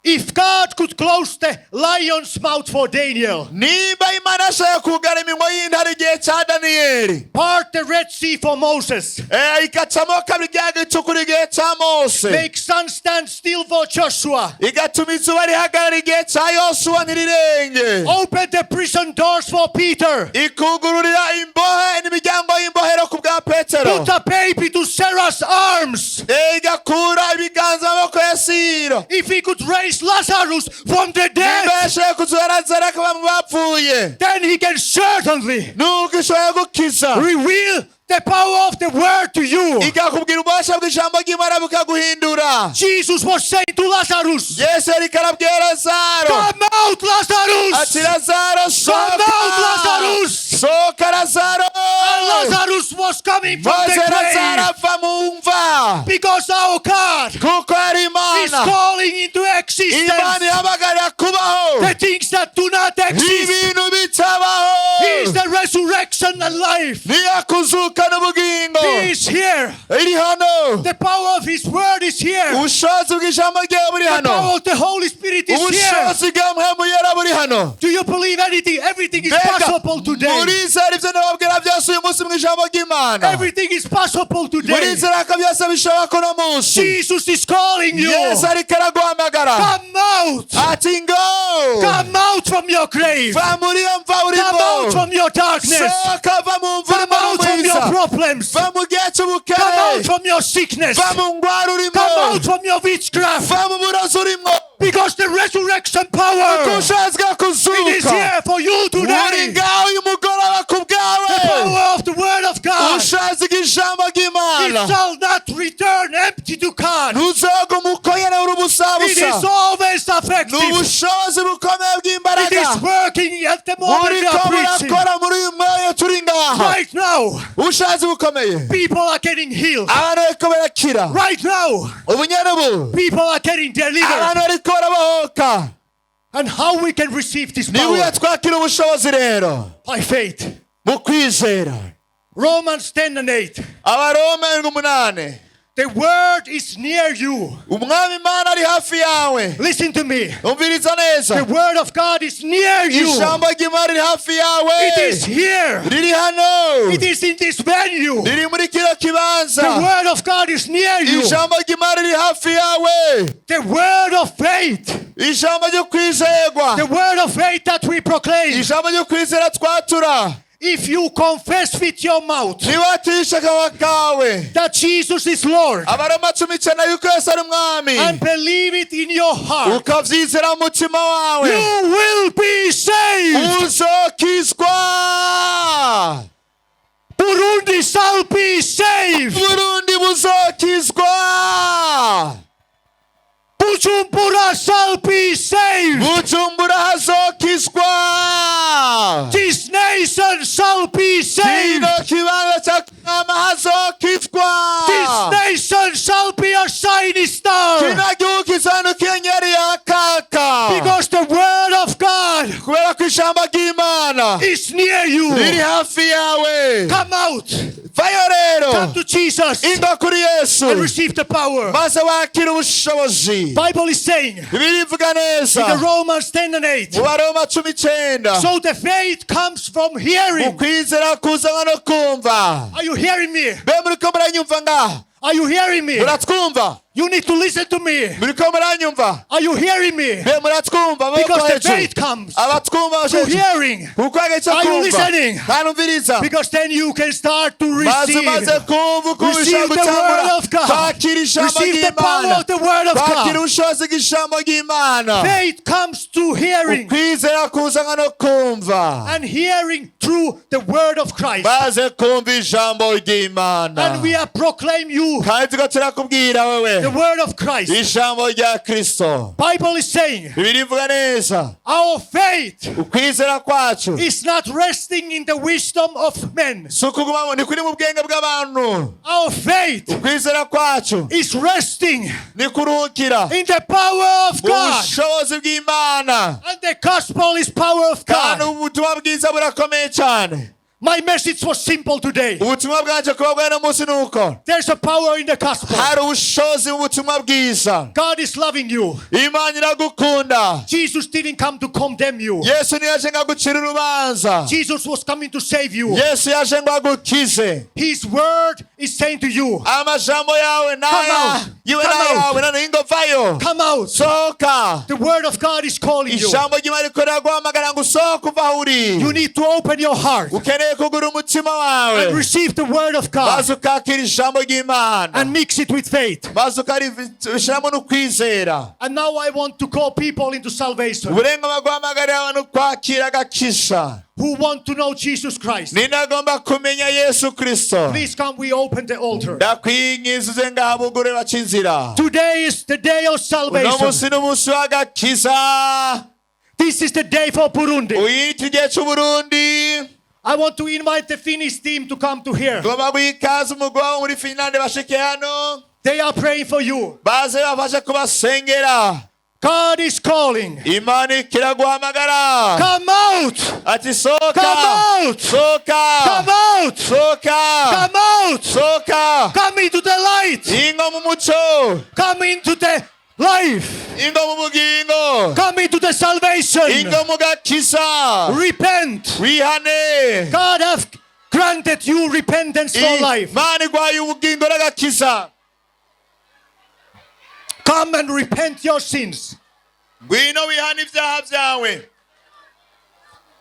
If God could close the lion's mouth for Daniel, niba imana ashaka kugara iminwa y'intare igihe cya daniyeli, part the Red Sea for Moses, igacamo kabiri igiyaga gitukura igihe cya mose, make sun stand still for Joshua, igatuma izuba rihagarara igihe cya yosuwa ntirirenge, open the prison doors for Peter, ikugururira imbohe n'imiryango y'imbohero ku bwa petero, put a baby to Sarah's arms. igakura ibiganza amaboko ya siro, If he could raise Lazarus from the dead, niba yashoboye kuzura lazaro akaba mu bapfuye, then he can certainly nuko ishoboye gukiza, reveal the power of the word to you. ikakubwira ububasha bw'ijambo ry'imana bukaguhindura. Jesus was saying to Lazarus, yesu yariko arabwira lazaro come out, Lazarus! ati lazaro Come out, sohoka, Lazarus! sohoka lazaro, And Lazarus was coming from maze the lazaro grave ava mu mva, because our God kuko yari is imana, calling into imana existence ihamagarira kubaho the things that do not exist. ibintu bitabaho, He is the resurrection and life. niyo kuzuka n'ubugingo, He is here. iri hano, The power of His word is here. ubushobozi bw'ijambo ryawe buri The hano, power of the Holy Spirit is here. ubushobozi bwa mpwemu yera buri hano. Do you believe anything? Everything is Mbega possible today. murizera ibyo nababwira byose uyu munsi mu ijambo ry'imana, Everything is possible today. murizera ko byose bishoboka uno munsi. Jesus is calling you. yesu ariko araguhamagara Come out. ati ngo Come out from your grave. va muri iyo mva Come out urimo, from your darkness. sohoka va mu mva Come urimo out from your n'umwiza, problems. va mu gihe Come out cy'ubukene, from your sickness. va mu ngwara urimo, Come out from your witchcraft. va mu burozi urimo, Because the resurrection kuko power, ubushobozi bwo it is kuzuka here for you buri today. ngaho uyu mugoroba ku The bwawe, power of the word of God. ubushobozi bw'ijambo It ry'imana shall not return empty to God. ntuzoguma ukoyere uri It ubusabusa, is always ni effective. ubushobozi bukomeye It bw'imbaraga is working at the moment we buriko are preaching. burakora muri uyu mwanya turi ngaha, Right now, ubushobozi bukomeye, people are getting healed. abantu bariko barakira, Right now, ubunyana ubu people are getting delivered. abantu bariko barabohoka. And how we can receive this niwe power? twakira ubushobozi rero By faith. mu kwizera. Romans 10:8. abaroma 8, The word is near you. umwami imana ari hafi yawe, Listen to me. umviriza neza, The word of God is near you. ijambo ry'imana riri hafi yawe, It is here. riri hano, It is in this venue. riri muri kino The kibanza, word of God is near you. ijambo ry'imana riri hafi yawe, The word of faith. ijambo ryo kwizerwa, The word of faith that we proclaim. ijambo ryo kwizera twatura. If you confess with your mouth niwatisha akanwa kawe that Jesus is Lord abaroma 19 yuko yesu ari umwami, and believe it in your heart, ukavyizera mu mutima wawe, you will be saved. uzokizwa. Burundi shall be saved. Burundi buzokizwa, Bujumbura shall be saved. bujumbura hazokizwa, This nation shall be saved. kino kibanza ca kinama hazokizwa, This nation shall be a shining star. kino gihugu kizanuka inyenyeri yakaka, Because the word of God kubera ko ijambo ry'imana is near you. riri hafi yawe. Come out. vayo rero, Come to Jesus inga kuri yesu, and receive the power. maze wakira ubushobozi. Bible is saying Bibiliya ivuga in the neza Romans 10:8. mu baroma 19, So the faith comes from hearing. ukwizera kuzanwa no kumva. Are you hearing me? Be muriko muranyumva ngaha, Are you hearing me? muratwumva, You need to listen to me. muriko muranyumva, Are you hearing me? be muratwumva, Because amaboko the hejuru, faith comes abatwumva through hejuru, hearing. kuko hageze Are you kumva listening? ntanumviriza, Because then you can start to maze receive. umaze kumva uko Receive ijambo the word cyangwa of God. kwakira ijambo Receive the power ry'imana, of the word of kwakira God. ubushobozi bw'ijambo ry'imana. Faith comes through hearing, ukwizera kuzanwa no kumva, and hearing through the word of Christ. maze kumva ijambo ry'imana. And we are proclaim you kandi tuko turakubwira wewe the word of Christ. ijambo rya kristo. Bible is saying Bibiliya ivuga neza, our faith ukwizera kwacu is not resting in the wisdom of men. si ukuguma ni kuri mu bwenge bw'abantu, Our faith ukwizera kwacu is resting ni kuruhukira in the power of mu God. bushobozi bw'imana. And the gospel is power of kandi God. ubutumwa bwiza burakomeye cyane. My message was simple today. ubutumwa bwanje kubabwaye no munsi nuko There's a power in the gospel. hari ubushobozi mu butumwa bwiza. God is loving you. Imana iragukunda. Jesus didn't come to condemn you. Yesu ntiyaje ngo agucire urubanza. Jesus was coming to save you. Yesu yaje ngo agukize. His word is saying to you, Amajambo yawe Come out. naya yiwe Come nayawe none ingovayo. come out. Sohoka. The word of God is calling you. Ijambo ry'Imana riko riraguhamagara ngo usohoke uva aho uri. You need to open your heart Ukeneye kugura umutima wawe and receive the word of God maze ukakira ijambo ry'Imana and mix it with faith. maze ukarishiramo n'ukwizera. And now I want to call people into salvation uburenga guhamagarira abantu kwakira agakiza. who want to know Jesus Christ. ninde agomba kumenya Yesu Kristo. Please come, we open the altar. ndakwinginze uze ngaha bugure baca inzira. Today is the day of uno salvation. munsi n'umunsi w'agakiza. This is the day for Burundi. uyita igihe c'Uburundi. I want to invite the Finnish team to come to here. ngomba guha ikaze umugwi wo muri Finlande bashike hano They are praying for you. baze bafashe kubasengera. God is calling. Imana ikiraguhamagara Come out! ati soka Come out! soka Come out! soka Come out! soka Come into the light! ingo mu muco Come into the life! ingo mu bugingo Come into the salvation! ingo mu gakiza. Repent! wihane. God have granted you repentance for life. Imana igwaye ubugingo n'agakiza. Come and repent your sins. ngwino wihane ibyaha byawe.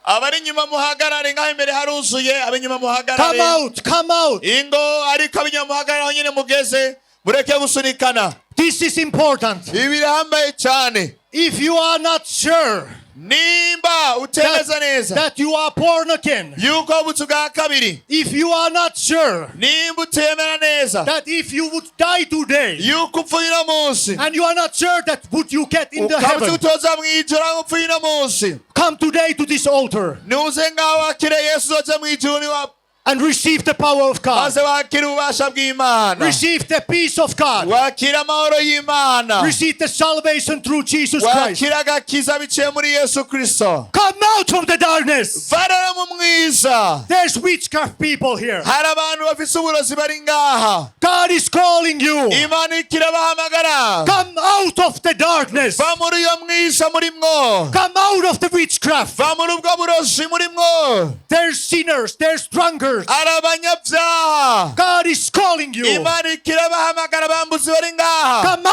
abari inyuma muhagarare ngaho imbere haruzuye. ab'inyuma Come muhagarare out! Come out! ingo ariko ab'inyuma muhagarare aho nyine mugeze mureke gusunikana. This is important. ibi birahambaye cyane. If you are not sure nimba utemeza neza that you are born again, yuko ubutsi bwa kabiri, if you are not sure nimba utemera neza that if you would die today, yuko upfuye uno munsi, and you are not sure that would you get in the ukaba heaven, utoza mwijuru aho upfuye uno munsi, come today to this altar nuze ngaho wakire Yesu uzoze mwijuru and receive the power of God. maze wakire ububasha bw'Imana, Receive the peace of God. wakire amahoro y'Imana, Receive the salvation through Jesus Christ. wakire agakiza biciye muri Yesu Kristo. Come out from the darkness. varara mu mwiza. There's witchcraft people here. hari abantu bafise uburozi bari ngaha. God is calling you. Imana ikirabahamagara. Come out of the darkness. va muri iyo mwiza murimwo. Come out of the witchcraft. va muri ubwo burozi murimwo. There's sinners. There's drunkards. ari abanyabyaha. God is calling you. Imana ikirabahamagara bambuzi bari ngaha. Come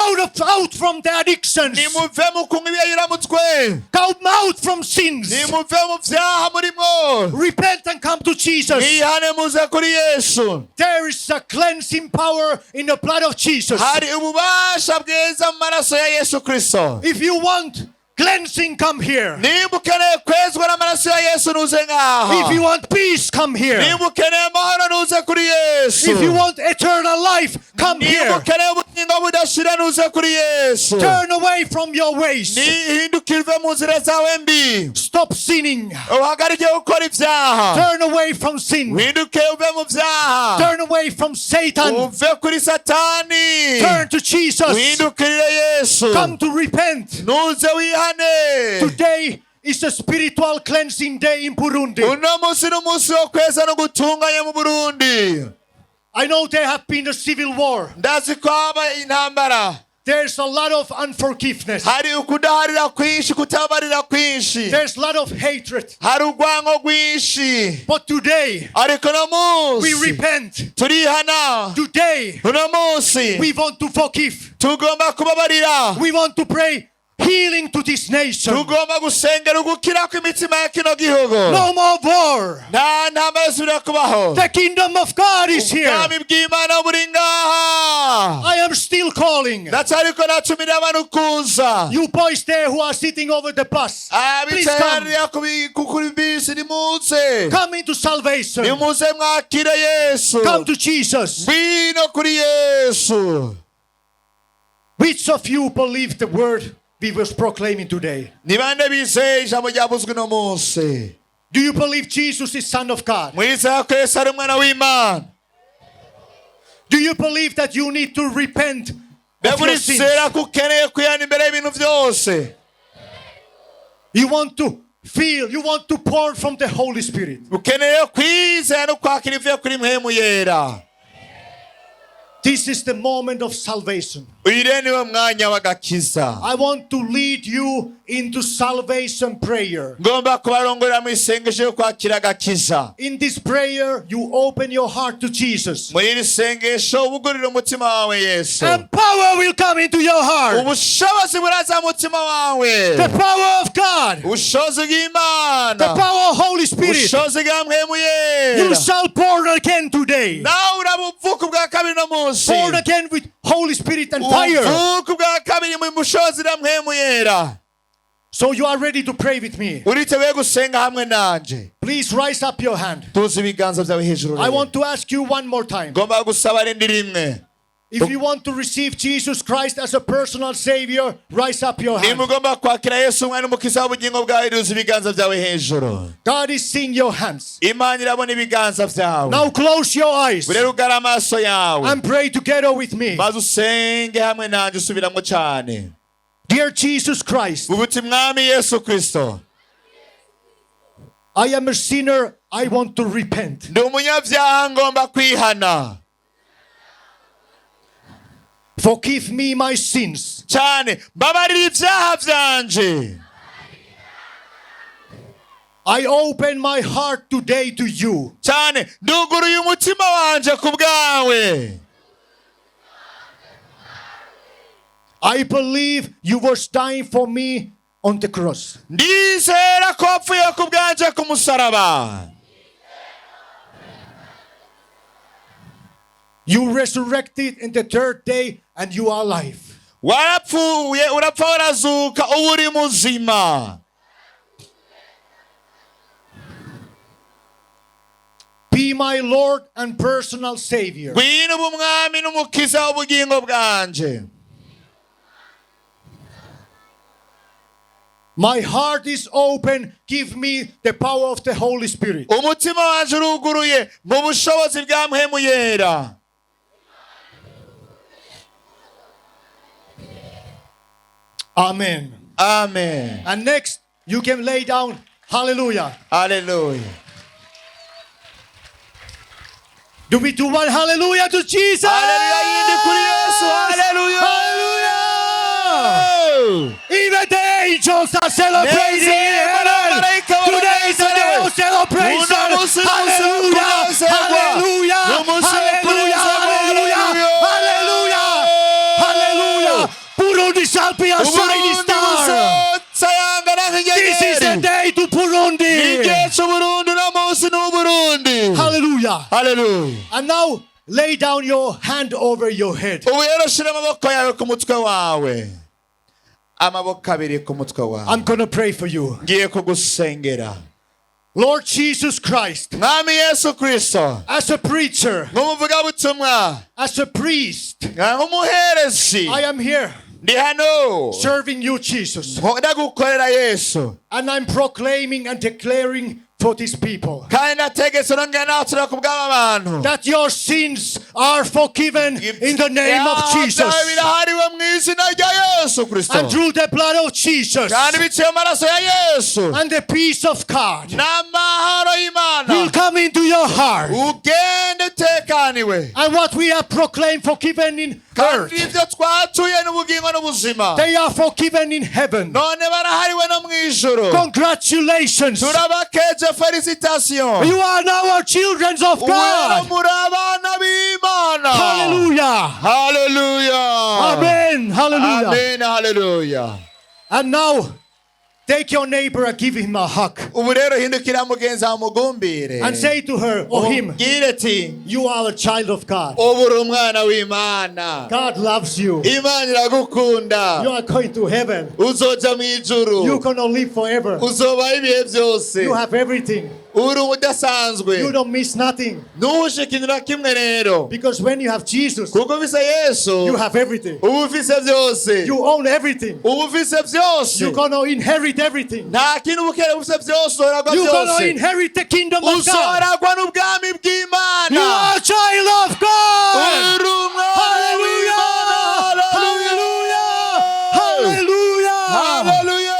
out from the addictions. nimuve mu kunywa ibiyayuramutwe. Come out from sins. nimuve mu byaha murimwo. Repent and come to Jesus. mwihane muze kuri Yesu. There is a cleansing power in the blood of Jesus. hari ububasha bwiza mu maraso ya Yesu Kristo. If you want cleansing, come here. niba ukeneye kwezwa n'amaraso ya Yesu nuze ngaha. If you want peace, come here. niba ukeneye amahoro nuze kuri Yesu. If you want eternal life, come niba here. ukeneye ubugingo budashira nuze kuri Yesu. Turn away from your ways. nihindukire mu nzira zawe mbi. Stop sinning. uhagarike gukora ibyaha. Turn away from sin. uhindukire uve mu byaha. Turn away from Satan. uve kuri Satani. Turn to Jesus. uhindukirire Yesu. Come to repent. nuze wihane. Today is a spiritual cleansing day in Burundi. uno munsi n'umunsi wo kweza no gutunganya mu Burundi. I know there have been a civil war. ndazi ko haba intambara. There's a lot of unforgiveness. hari ukudaharira kwinshi, kutabarira kwinshi. There's a lot of hatred. hari urwango rwinshi. But today, ariko no we munsi repent. turihana. Today, uno munsi we want to forgive. tugomba kubabarira. We want to pray healing to this nation. tugomba gusengera ugukira kw'imitima ya kino gihugu. No more war. nta ntambara zisubira kubaho. The kingdom of God is here. ubwami bw'Imana buri ngaha. I am still calling. ndacyariko natumira abantu kuza. You boys there who are sitting over the bus, please abicaye come. hariya kuri bisi nimuze. Come into salvation. nimuze mwakire Yesu. Come to Jesus. ngwino kuri Yesu. Which of you believe the word we was proclaiming today? ni bande bizeye ijambo ryavuzwe uno munsi? Do you believe Jesus is Son of God? mwizera ko Yesu ari umwana w'Imana? Do you believe that you need to repent of your sins? murizera ko ukeneye kwihana imbere y'ibintu byose? You want to feel, you want to pour from the Holy Spirit. ukeneye kwizera no kwakira ivuye kuri mpemu yera. This is the moment of salvation. uyu rero niwo mwanya w'agakiza. I want to lead you into salvation prayer. ngomba kubarongorera mu isengesho yo kwakira agakiza. In this prayer, you open your heart to Jesus. muri iri sengesho ubugurira umutima wawe Yesu. And power will come into your heart. ubushobozi buraza mu mutima wawe. The power of God. ubushobozi bw'Imana. The power of Holy Spirit. ubushobozi bwa mpemu yera. You shall born again today. nawe urabuvuka ubwa kabiri no munsi. Born again with Holy Spirit and fire. uvuka ubwa kabiri mu bushobozi bwa mpemu yera. So you are ready to pray with me. uriteguye gusenga hamwe nanje. Please rise up your hand. tuzi ibiganza byawe hejuru. I want to ask you one more time. ngomba gusaba rindi rimwe. If you want to receive Jesus Christ as a personal Savior, rise up your hand. nimugomba kwakira Yesu umwana umukiza w'ubugingo bwawe, tuzi ibiganza byawe hejuru. God is seeing your hands. Imana irabona ibiganza byawe. Now close your eyes rero ugara amaso yawe. and pray together with me. maze usenge hamwe nanjye usubiramo cyane. Dear Jesus Christ, ubuti mwami Yesu Kristo, I am a sinner. I want to repent. ndi umunyabyaha ngomba kwihana. Forgive me my sins. cyane mbabarira ibyaha byanje. I open my heart today to you. cyane nduguruye umutima wanje ku bwawe. I believe you were dying for me on the cross. ndizera ko wapfuye ku bwanje ku musaraba. You resurrected in the third day and you are alive. warapfuye urapfa warazuka ubu uri muzima. Be my Lord and personal Savior. ngwino ubu mwami n'umukiza w'ubugingo bwanje. My heart is open. Give me the power of the Holy Spirit. umutima wanje uruguruye mu bushobozi bwa mpemu yera. Amen. amen. And next, you can lay down. Hallelujah. haleluya. Do we do one hallelujah to Jesus? haleluya yindi kuri Yesu. haleluya. Hallelujah. Even the angels are celebrating in heaven. Today is a day of celebration. Hallelujah. Hallelujah. Hallelujah. Hallelujah. Hallelujah. Hallelujah. Burundi shall be a shining star. This is the day to Burundi. Hallelujah. haleluya. And now lay down your hand over your head. ubu rero shira amaboko yawe ku mutwe wawe. amaboko abiri ku mutwe wawe. I'm going to pray for you. ngiye kugusengera. Lord Jesus Christ, mwami Yesu Kristo, as a preacher, nk'umuvugabutumwa, as a priest, nk'umuherezi, I am here ndi hano serving you, Jesus. ndagukorera Yesu. And I'm proclaiming and declaring for these people kandi nategetse nongera natura ku bw'aba bantu that your sins are forgiven in the name of Jesus. birahariwe mu izina rya Yesu Kristo. And through the blood of Jesus kandi biciye mu maraso ya Yesu. and the peace of God n'amahoro y'Imana will come into your heart. ugende utekaniwe. And what we have proclaimed forgiven in kandi earth, ibyo twatuye n'ubugingo n'ubuzima they are forgiven in heaven. none barahariwe no mu ijuru. Congratulations. turabakeje felicitation. You are now our children of ubu rero God. muri abana b'Imana. Hallelujah. haleluya. Amen. Hallelujah. amen. haleluya. And now, take your neighbor and give him a hug. ubu rero hindukira mugenzi wawe mugumbire. And say to her or him, umubwire ati you are a child of God. ubu uri umwana w'Imana. God loves you. Imana iragukunda. You are going to heaven. uzoja mu ijuru. You're going to live forever. uzobaho ibihe byose. You have everything. uri udasanzwe. You don't miss nothing. ntuhushe ikintu na kimwe rero. Because when you have Jesus, kuko ufise Yesu. you have everything. ubu ufise byose. You own everything. ubu ufise byose. You're going to inherit everything. nta kintu ubukere ufise byose uragwa You're going to byose. inherit the kingdom of God. uzoragwa n'ubwami You bw'Imana. are a child of God. uri umwana Hallelujah. w'Imana. Hallelujah. Hallelujah. haleluya.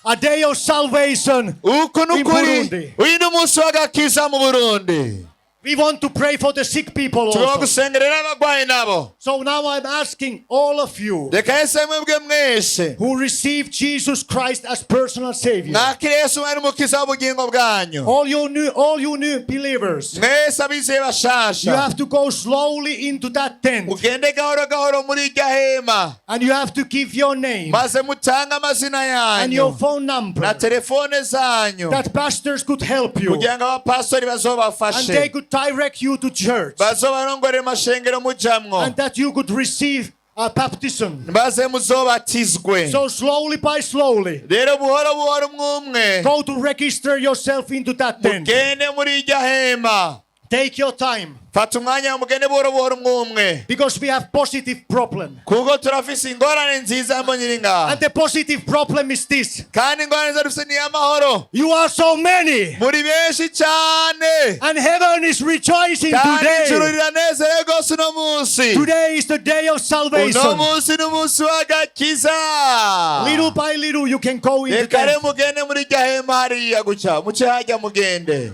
a day of salvation uku in nukuri Burundi. uyu ni umunsi w'agakiza mu Burundi. We want to pray for the sick people tugomba also. gusengerera abagwayi nabo. So now I'm asking all of you reka yese mwebwe mwese who received Jesus Christ as personal Savior, mwakire Yesu mwari umukiza w'ubugingo bwanyu. all you new believers, mwese abizeye you bashasha have to go slowly into that tent mugende gahoro gahoro muri irya hema and you have to give your name maze mutange amazina and your yanyu phone na number telefone zanyu that pastors could help you kugira ngo abapastori and bazobafashe they could direct you to church bazobarongorera amashengero mujamwo and that you could receive a baptism. maze muzobatizwe. So slowly by slowly, rero buhoro buhoro umwe go to register yourself into that tent. mugende muri irya hema. Take your time fata umwanya mugende buhoro buhoro umwe because we have positive problem. kuko turafise ingorane nziza mbonyiri ngaha. And the positive problem is this. kandi ingorane zo dufise ni amahoro. You are so many muri benshi cyane and heaven is rejoicing kandi ijuru today. riranezerewe rwose uno munsi. Today is the day of uno salvation. munsi ni umunsi w'agakiza. Little by little you can go into reka rero that. mugende muri irya hema hariya guca muce hajya mugende.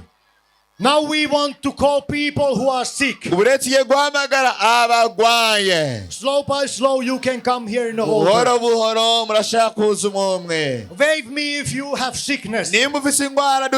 Now we want to call people who are sick. ubu rero tugiye guhamagara abagwaye. Slow by slow you can come here in the buhoro altar. buhoro murashaka kuza umwe. Wave me if you have sickness. nimba ufise ingwara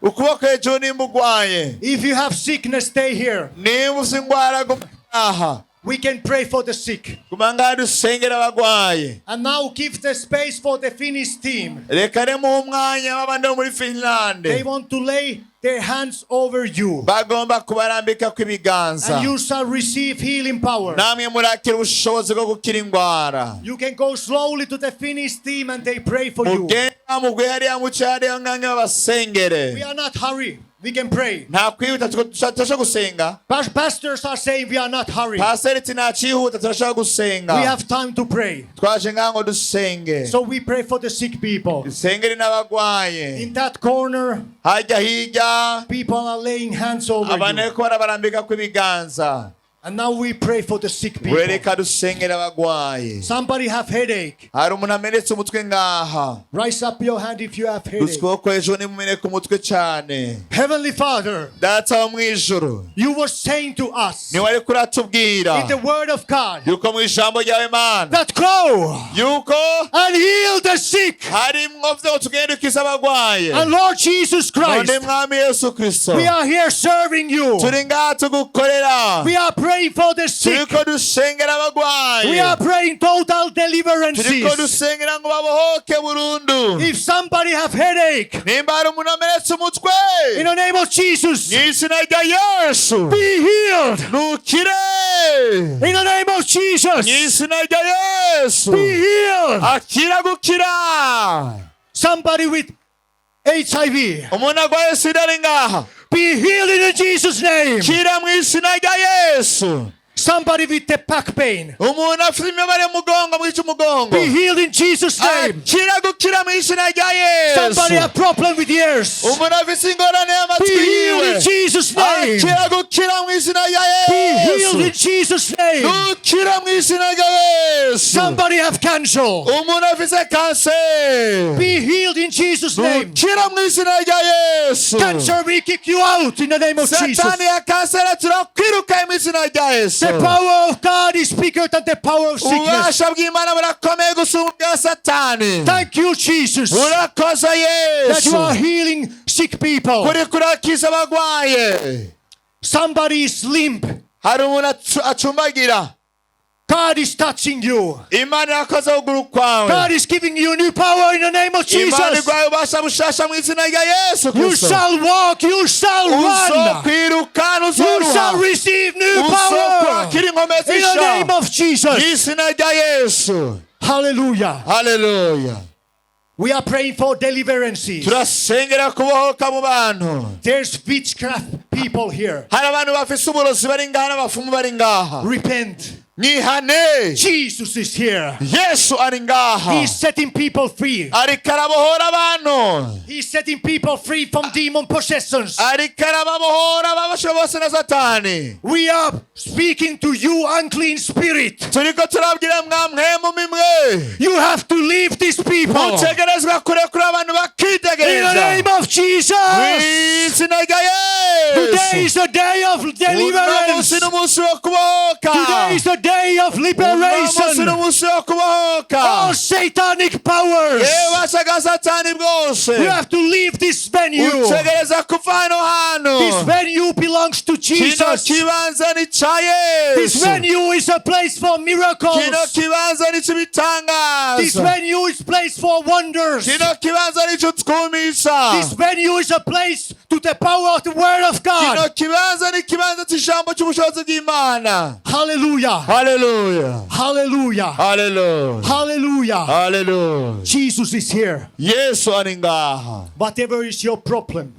ukuboko hejuru nimba ugwaye. If you have sickness, stay here. nimba ufise ingwara gumaha We can pray for the sick. guma ngaha dusengera abagwaye. And now give the space for the Finnish team. reka rero muhe umwanya w'abandi bo muri Finland. They want to lay their hands over you. bagomba kubarambika kw'ibiganza. And you shall receive healing power. namwe murakira ubushobozi bwo gukira ingwara. You can go slowly to the Finnish team and they pray for you. mugenda mugwe hariya muce hariya nkange babasengere. We are not hurry. We can pray. nta kwihuta turashaka gusenga. Pastors are saying we are not hurry. paseri ati nta cyihuta turashaka gusenga. We have time to pray. twaje ngaha ngo dusenge. So we pray for the sick people. dusengere n'abagwaye. In that corner, hajya hirya people are laying hands over abantu you. bariko barabarambika kw'ibiganza. And now we pray for the sick people. reka dusengere abagwaye. Somebody have headache. hari umuntu amenetse umutwe ngaha. Raise up your hand if you have headache. ukuboko hejuru nimumeneka umutwe cyane. Heavenly Father, data wo mu ijuru you were saying to us niwe ariko uratubwira in the word of God yuko mu ijambo ryawe mana that go yuko and heal the sick. hari mwovuze ngo tugende dukize abagwaye. And Lord Jesus Christ, none mwami Yesu Kristo we are here serving you. turi ngaha tugukorera. We are praying for the sick. turiko dusengera We are abagwaye. praying total turiko deliverances. dusengera ngo babohoke burundu. If somebody have headache, nimba hari umuntu amenetse umutwe in the name of Jesus, mu izina rya Yesu be healed. nukire. In the name of mu Jesus, izina rya Yesu be healed. akira gukira. Somebody with HIV, umuntu agwaye sida ari ngaha be healed in Jesus' name. kira mu izina rya Yesu. Somebody with the back pain, umuntu afite imibare y'umugongo mwica umugongo be healed in Jesus' name. akira gukira mu izina rya Somebody Yesu. have problem with ears, umuntu afite ingorane be y'amatwi healed in yiwe Jesus' name. akira gukira mu izina rya Be healed in Yesu. Jesus' name. gukira mu izina rya Yesu. Somebody have cancer, umuntu afite kanseri be healed in Jesus' name. gukira mu izina rya Yesu. Cancer, we kick you out in the name of Jesus. satani ya kanseri turakwiruka mu izina rya Yesu. The power of God is bigger than the power of sickness. ububasha bw'Imana burakomeye gusumba ubwa satani. Thank you, Jesus, urakoze that you are Yesu healing sick people. kuri kurakiza abagwaye. Somebody is limp. hari umuntu acumbagira. God is touching you. Imana yakoze ukuguru kwawe. God is giving you new power in the name of Imana Jesus. igwaye ububasha bushasha mu izina rya Yesu You Kristo. shall walk, you shall run, uzokwiruka you shall uzoruha receive new power uzokwakira inkomezi in the name nshya of mu Jesus. izina rya Yesu. Hallelujah. haleluya. We are praying for deliverances. turasengera kubohoka mu bantu. There's witchcraft people here. hari abantu bafise uburozi bari ngaha n'abafumu bari ngaha. Repent. mwihane. Jesus is here. Yesu ari ngaha, He's setting people free. ariko arabohora abantu, He's setting people free from demon possessions. ariko arababohora babashe bose na Satani. We are speaking to you, unclean spirit. Turiko turabwira mwa mpwemu mimwe, You have to leave these people. mutegerezwa kurekura abantu In the bakitegereza name of Jesus. mw'izina rya Today Yesu. is a day of Uno deliverance. munsi n'umunsi wo kubohoka, Today is a day of uno munsi liberation. n'umunsi wo kubohoka. All satanic powers. Ububasha bwa Satani bwose You have to leave this venue. utegereza kuva hano hantu. This venue belongs to Kino Jesus. kibanza ni ca This Yesu. venue is a place for miracles. Kino kibanza ni This cy'ibitangaza. venue is a place for wonders. Kino kibanza ni cy'utwumisha. This venue is a place to the power of the word of Kino God. kibanza ni kibanza cy'ijambo cy'ubushobozi bw'Imana. Hallelujah. Haleluya. Hallelujah. Haleluya. Hallelujah. Haleluya. Jesus is here. Yesu ari ngaha. Whatever is your problem,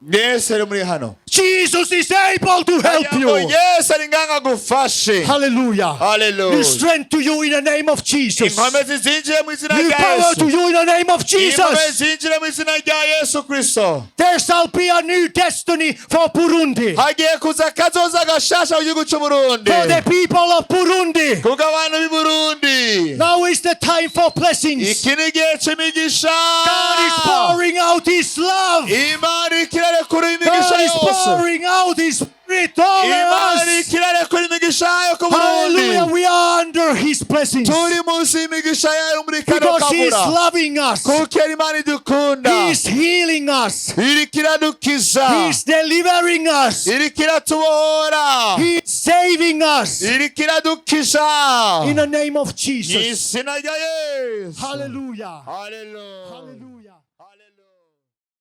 Yesu ari muri hano. Jesus is able to help Ngo you. Yesu ari ngaha agufashe. Hallelujah. New Haleluya. strength to you in the name of Jesus. Inkomezi zinjire mu izina New rya power to Yesu. you in the name of Inkomezi Jesus. zinjire mu izina rya Yesu Kristo. There shall be a new destiny for Burundi. Hagiye kuza kazoza gashasha mu gihugu cy'u Burundi. For the people of Burundi. Kuko abantu b'i Burundi. Now is the time for blessings. Iki ni igihe cy'imigisha. God is pouring out His love. Imana ikirarekura imigisha God is yose. pouring out His Spirit over Imana us. ikirarekura imigisha yayo ku Hallelujah. Burundi. We are under His blessings. Turi munsi y'imigisha yayo muri kano Because He is kabura. loving us. Kuko Imana idukunda. He is healing us. Iriko iradukiza. He is delivering us. Iriko iratubohora. He is saving us. Iriko iradukiza. In the name of Mu Jesus. izina rya Yesu. Hallelujah. Hallelujah. Hallelujah.